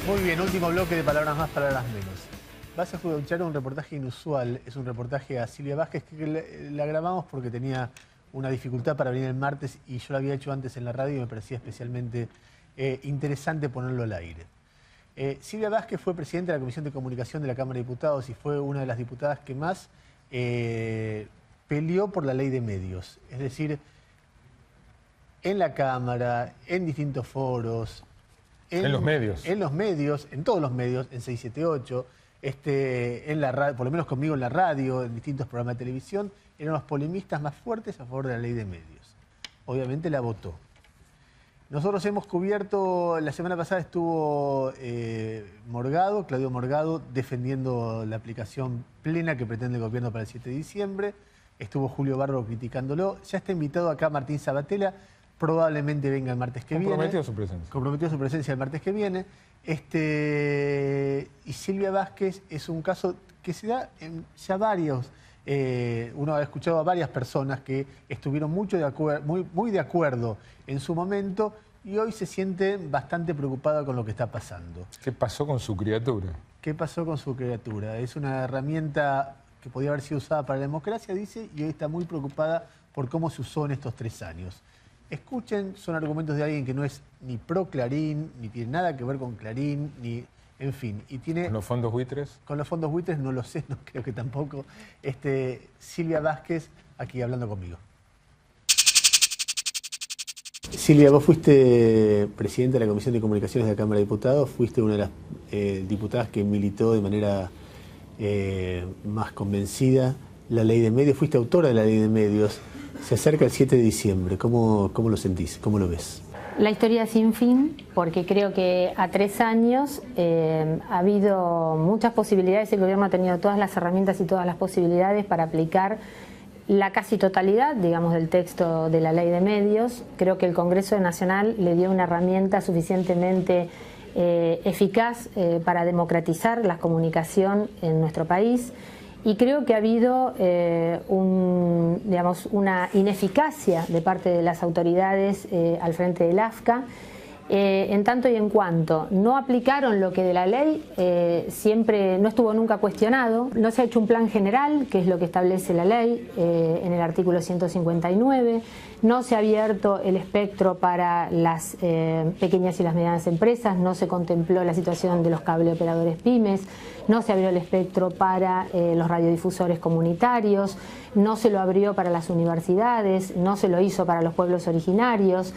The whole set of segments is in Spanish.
Muy bien, último bloque de Palabras Más, Palabras Menos. Vas a escuchar un reportaje inusual, es un reportaje a Silvia Vázquez que la grabamos porque tenía una dificultad para venir el martes y yo lo había hecho antes en la radio y me parecía especialmente interesante ponerlo al aire. Silvia Vázquez fue presidenta de la Comisión de Comunicación de la Cámara de Diputados y fue una de las diputadas que más peleó por la ley de medios. Es decir, en la Cámara, en distintos foros. En los medios. En los medios, en todos los medios, en 678, en la radio, por lo menos conmigo en la radio, en distintos programas de televisión, eran los polemistas más fuertes a favor de la ley de medios. Obviamente la votó. Nosotros hemos cubierto, la semana pasada estuvo Claudio Morgado, defendiendo la aplicación plena que pretende el gobierno para el 7 de diciembre. Estuvo Julio Barro criticándolo. Ya está invitado acá Martín Sabatella. Probablemente venga el martes que viene. Comprometió su presencia. Comprometió su presencia el martes que viene. Y Silvia Vázquez es un caso que se da en ya varios. Uno ha escuchado a varias personas que estuvieron muy de acuerdo en su momento y hoy se siente bastante preocupada con lo que está pasando. ¿Qué pasó con su criatura? ¿Qué pasó con su criatura? Es una herramienta que podía haber sido usada para la democracia, dice, y hoy está muy preocupada por cómo se usó en estos 3 años. Escuchen, son argumentos de alguien que no es ni pro Clarín, ni tiene nada que ver con Clarín, ni, en fin. Y tiene, ¿Con los fondos buitres? Con los fondos buitres no lo sé, no creo que tampoco. Silvia Vázquez, aquí hablando conmigo. Silvia, vos fuiste presidenta de la Comisión de Comunicaciones de la Cámara de Diputados, fuiste una de las diputadas que militó de manera más convencida la ley de medios, fuiste autora de la ley de medios. Se acerca el 7 de diciembre, ¿cómo lo sentís? ¿Cómo lo ves? La historia sin fin, porque creo que a 3 años ha habido muchas posibilidades, el gobierno ha tenido todas las herramientas y todas las posibilidades para aplicar la casi totalidad, digamos, del texto de la ley de medios. Creo que el Congreso Nacional le dio una herramienta suficientemente eficaz para democratizar la comunicación en nuestro país. Y creo que ha habido una ineficacia de parte de las autoridades al frente del AFCA, en tanto y en cuanto no aplicaron lo que de la ley siempre no estuvo nunca cuestionado. No se ha hecho un plan general, que es lo que establece la ley en el artículo 159. No se ha abierto el espectro para las pequeñas y las medianas empresas, no se contempló la situación de los cableoperadores pymes, no se abrió el espectro para los radiodifusores comunitarios, no se lo abrió para las universidades, no se lo hizo para los pueblos originarios.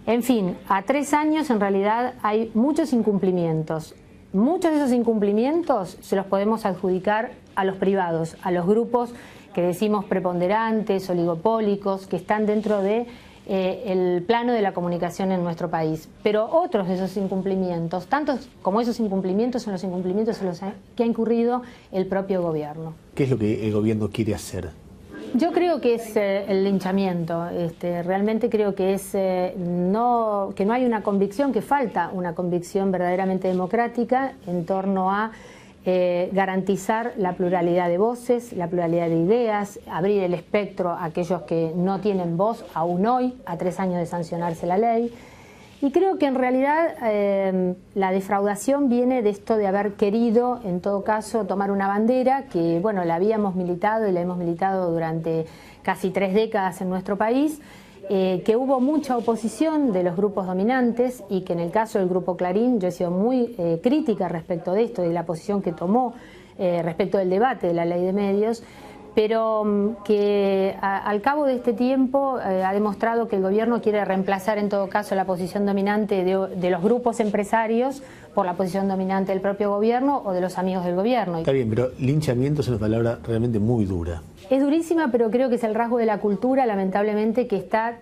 En fin, a 3 años en realidad hay muchos incumplimientos. Muchos de esos incumplimientos se los podemos adjudicar a los privados, a los grupos que decimos preponderantes, oligopólicos, que están dentro de el plano de la comunicación en nuestro país. Pero otros de esos incumplimientos, tantos como esos incumplimientos, son los incumplimientos en los que ha incurrido el propio gobierno. ¿Qué es lo que el gobierno quiere hacer? Yo creo que es el linchamiento. Realmente creo que que no hay una convicción, que falta una convicción verdaderamente democrática en torno a garantizar la pluralidad de voces, la pluralidad de ideas, abrir el espectro a aquellos que no tienen voz aún hoy, a 3 años de sancionarse la ley. Y creo que en realidad la defraudación viene de esto de haber querido, en todo caso, tomar una bandera que, bueno, la habíamos militado y la hemos militado durante casi 3 décadas en nuestro país, que hubo mucha oposición de los grupos dominantes y que en el caso del Grupo Clarín yo he sido muy crítica respecto de esto, de la posición que tomó respecto del debate de la ley de medios, pero que al cabo de este tiempo ha demostrado que el gobierno quiere reemplazar en todo caso la posición dominante de los grupos empresarios por la posición dominante del propio gobierno o de los amigos del gobierno. Está bien, pero linchamiento es una palabra realmente muy dura. Es durísima, pero creo que es el rasgo de la cultura, lamentablemente, que está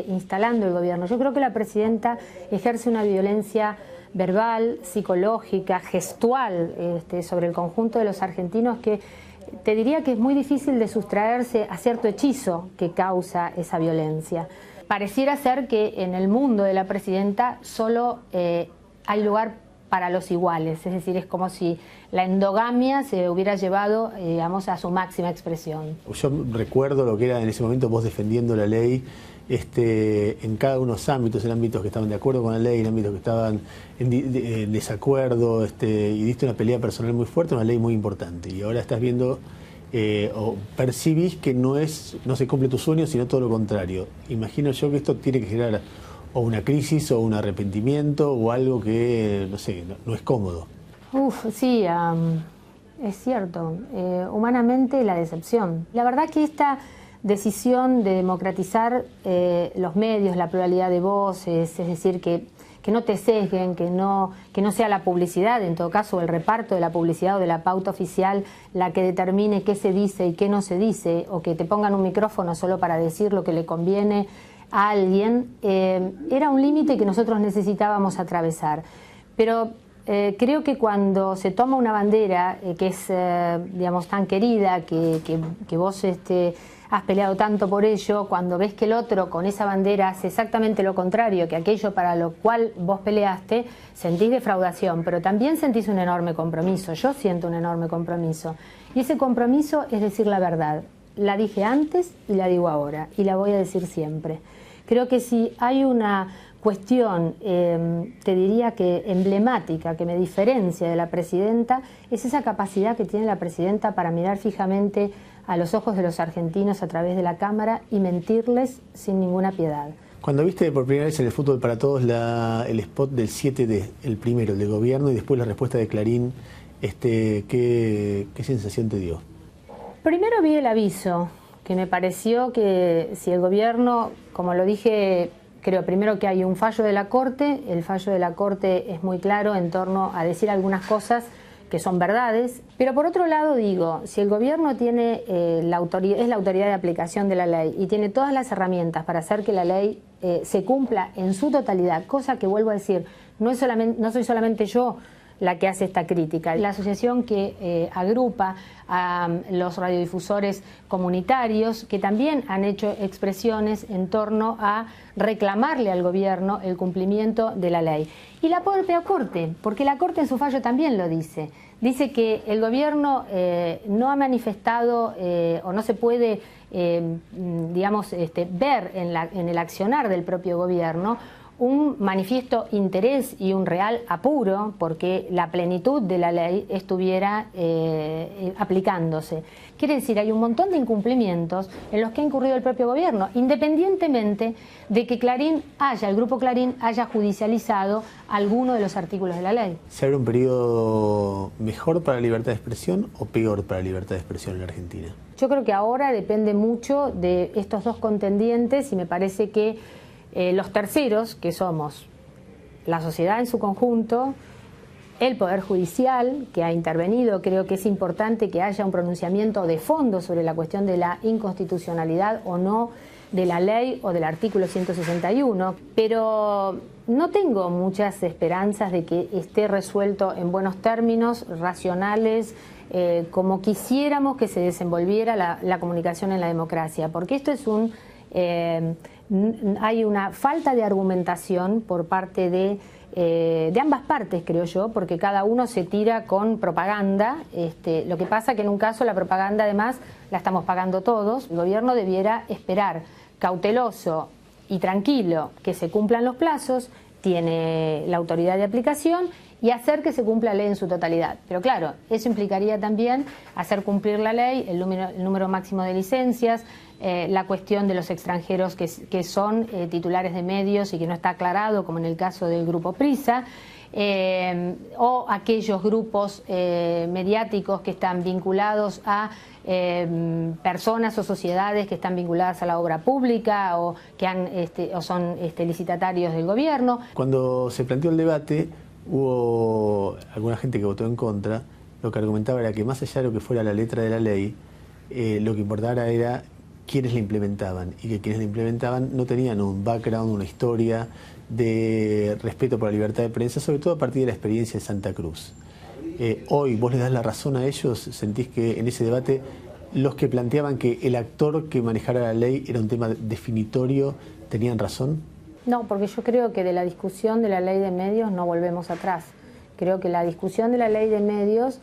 instalando el gobierno. Yo creo que la presidenta ejerce una violencia verbal, psicológica, gestual sobre el conjunto de los argentinos que te diría que es muy difícil de sustraerse a cierto hechizo que causa esa violencia. Pareciera ser que en el mundo de la presidenta solo hay lugar para los iguales, es decir, es como si la endogamia se hubiera llevado, digamos, a su máxima expresión. Yo recuerdo lo que era en ese momento vos defendiendo la ley en cada uno de los ámbitos, en ámbitos que estaban de acuerdo con la ley, en ámbitos que estaban en desacuerdo, y diste una pelea personal muy fuerte, una ley muy importante. Y ahora estás viendo o percibís que no se cumple tu sueño, sino todo lo contrario. Imagino yo que esto tiene que generar o una crisis o un arrepentimiento o algo que, no sé, no es cómodo. Sí, es cierto. Humanamente la decepción. La verdad que esta decisión de democratizar los medios, la pluralidad de voces, es decir, que no te sesguen, que no sea la publicidad, en todo caso, el reparto de la publicidad o de la pauta oficial la que determine qué se dice y qué no se dice, o que te pongan un micrófono solo para decir lo que le conviene a alguien, era un límite que nosotros necesitábamos atravesar. Pero creo que cuando se toma una bandera que es, digamos, tan querida, que vos has peleado tanto por ello, cuando ves que el otro con esa bandera hace exactamente lo contrario que aquello para lo cual vos peleaste, sentís defraudación, pero también sentís un enorme compromiso. Yo siento un enorme compromiso. Y ese compromiso es decir la verdad. La dije antes y la digo ahora, y la voy a decir siempre. Creo que si hay una cuestión, te diría que emblemática, que me diferencia de la presidenta, es esa capacidad que tiene la presidenta para mirar fijamente a los ojos de los argentinos a través de la cámara y mentirles sin ninguna piedad. Cuando viste por primera vez en el Fútbol para Todos el spot del 7D, el primero, el de gobierno, y después la respuesta de Clarín, ¿qué sensación te dio? Primero vi el aviso, que me pareció que si el gobierno, como lo dije, creo primero que hay un fallo de la Corte, el fallo de la Corte es muy claro en torno a decir algunas cosas que son verdades, pero por otro lado digo, si el gobierno tiene es la autoridad de aplicación de la ley y tiene todas las herramientas para hacer que la ley se cumpla en su totalidad, cosa que vuelvo a decir, no soy solamente yo la que hace esta crítica. La asociación que agrupa a los radiodifusores comunitarios que también han hecho expresiones en torno a reclamarle al gobierno el cumplimiento de la ley. Y la propia Corte, porque la Corte en su fallo también lo dice. Dice que el gobierno no ha manifestado o no se puede digamos, ver en el accionar del propio gobierno un manifiesto interés y un real apuro porque la plenitud de la ley estuviera aplicándose. Quiere decir, hay un montón de incumplimientos en los que ha incurrido el propio gobierno, independientemente de que el Grupo Clarín haya judicializado alguno de los artículos de la ley. ¿Se abre un periodo mejor para la libertad de expresión o peor para la libertad de expresión en la Argentina? Yo creo que ahora depende mucho de estos dos contendientes y me parece que los terceros, que somos la sociedad en su conjunto, el Poder Judicial, que ha intervenido, creo que es importante que haya un pronunciamiento de fondo sobre la cuestión de la inconstitucionalidad o no de la ley o del artículo 161, pero no tengo muchas esperanzas de que esté resuelto en buenos términos, racionales, como quisiéramos que se desenvolviera la comunicación en la democracia, porque esto es hay una falta de argumentación por parte de ambas partes, creo yo, porque cada uno se tira con propaganda. Lo que pasa que en un caso la propaganda además la estamos pagando todos. El gobierno debiera esperar cauteloso y tranquilo que se cumplan los plazos, tiene la autoridad de aplicación y hacer que se cumpla la ley en su totalidad. Pero claro, eso implicaría también hacer cumplir la ley, el número máximo de licencias, la cuestión de los extranjeros que son titulares de medios y que no está aclarado, como en el caso del Grupo Prisa, o aquellos grupos mediáticos que están vinculados a personas o sociedades que están vinculadas a la obra pública o que son licitatarios del gobierno. Cuando se planteó el debate, hubo alguna gente que votó en contra. Lo que argumentaba era que más allá de lo que fuera la letra de la ley, lo que importaba era quiénes la implementaban, y que quienes la implementaban no tenían un background, una historia de respeto por la libertad de prensa, sobre todo a partir de la experiencia de Santa Cruz. Hoy vos les das la razón a ellos, sentís que en ese debate los que planteaban que el actor que manejara la ley era un tema definitorio, ¿tenían razón? No, porque yo creo que de la discusión de la ley de medios no volvemos atrás. Creo que la discusión de la ley de medios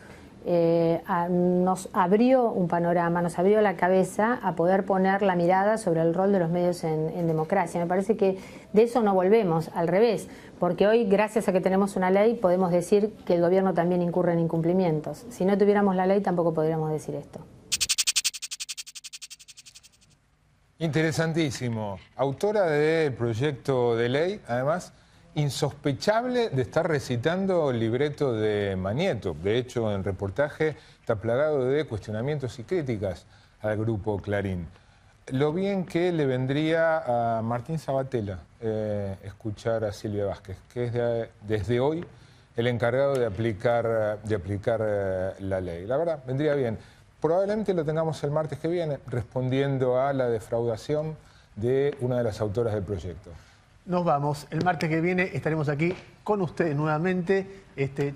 nos abrió un panorama, nos abrió la cabeza a poder poner la mirada sobre el rol de los medios en democracia. Me parece que de eso no volvemos, al revés, porque hoy, gracias a que tenemos una ley, podemos decir que el gobierno también incurre en incumplimientos. Si no tuviéramos la ley, tampoco podríamos decir esto. Interesantísimo. Autora del proyecto de ley, además, insospechable de estar recitando el libreto de Manieto. De hecho, en el reportaje está plagado de cuestionamientos y críticas al grupo Clarín. Lo bien que le vendría a Martín Sabatella escuchar a Silvia Vázquez, que es desde hoy el encargado de aplicar la ley. La verdad, vendría bien. Probablemente lo tengamos el martes que viene, respondiendo a la defraudación de una de las autoras del proyecto. Nos vamos. El martes que viene estaremos aquí con ustedes nuevamente.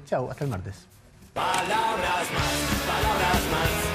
Chau, hasta el martes. Palabras más, palabras más.